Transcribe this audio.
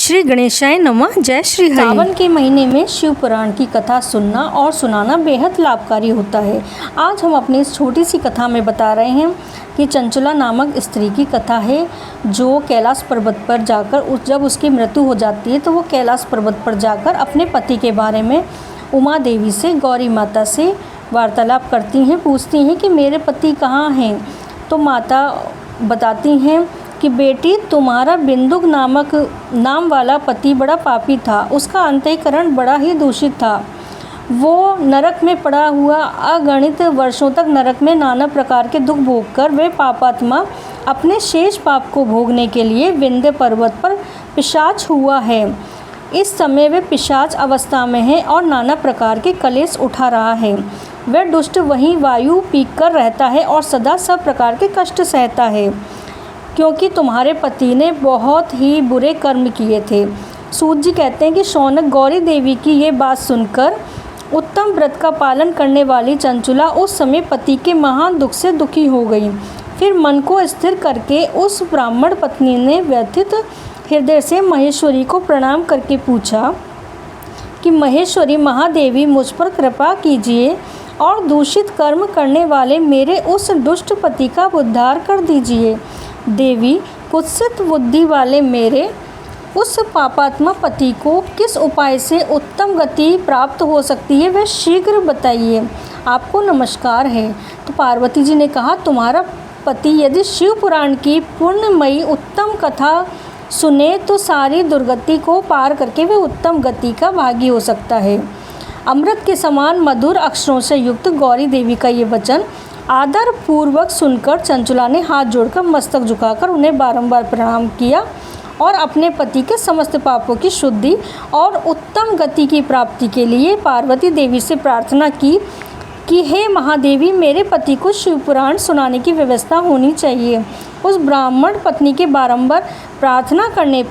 श्री गणेशाय नमः। जय श्री हरि। सावन के महीने में शिव पुराण की कथा सुनना और सुनाना बेहद लाभकारी होता है। आज हम अपनी इस छोटी सी कथा में बता रहे हैं कि चंचला नामक स्त्री की कथा है जो कैलाश पर्वत पर जाकर जब उसकी मृत्यु हो जाती है तो वो कैलाश पर्वत पर जाकर अपने पति के बारे में उमा देवी से, गौरी माता से वार्तालाप करती हैं, पूछती हैं कि मेरे पति कहाँ हैं। तो माता बताती हैं कि बेटी, तुम्हारा बिंदुक नाम वाला पति बड़ा पापी था। उसका अंतःकरण बड़ा ही दूषित था। वो नरक में पड़ा हुआ अगणित वर्षों तक नरक में नाना प्रकार के दुख भोगकर वे पापात्मा अपने शेष पाप को भोगने के लिए विंध्य पर्वत पर पिशाच हुआ है। इस समय वे पिशाच अवस्था में है और नाना प्रकार के कलेश उठा रहा है। वह दुष्ट वहीं वायु पीक कर रहता है और सदा सब प्रकार के कष्ट सहता है, क्योंकि तुम्हारे पति ने बहुत ही बुरे कर्म किए थे। सूत जी कहते हैं कि शौनक गौरी देवी की ये बात सुनकर उत्तम व्रत का पालन करने वाली चंचला उस समय पति के महान दुख से दुखी हो गई। फिर मन को स्थिर करके उस ब्राह्मण पत्नी ने व्यथित हृदय से महेश्वरी को प्रणाम करके पूछा कि महेश्वरी महादेवी, मुझ पर कृपा कीजिए और दूषित कर्म करने वाले मेरे उस दुष्ट पति का उद्धार कर दीजिए। देवी, कुत्सित बुद्धि वाले मेरे उस पापात्मा पति को किस उपाय से उत्तम गति प्राप्त हो सकती है, वह शीघ्र बताइए। आपको नमस्कार है। तो पार्वती जी ने कहा, तुम्हारा पति यदि शिव पुराण की पुण्यमयी उत्तम कथा सुने तो सारी दुर्गति को पार करके वह उत्तम गति का भागी हो सकता है। अमृत के समान मधुर अक्षरों से युक्त गौरी देवी का ये वचन आदर पूर्वक सुनकर चंचला ने हाथ जोड़कर मस्तक झुकाकर उन्हें बारंबार प्रणाम किया और अपने पति के समस्त पापों की शुद्धि और उत्तम गति की प्राप्ति के लिए पार्वती देवी से प्रार्थना की कि हे महादेवी, मेरे पति को शिव पुराण सुनाने की व्यवस्था होनी चाहिए। उस ब्राह्मण पत्नी के बारंबार प्रार्थना करने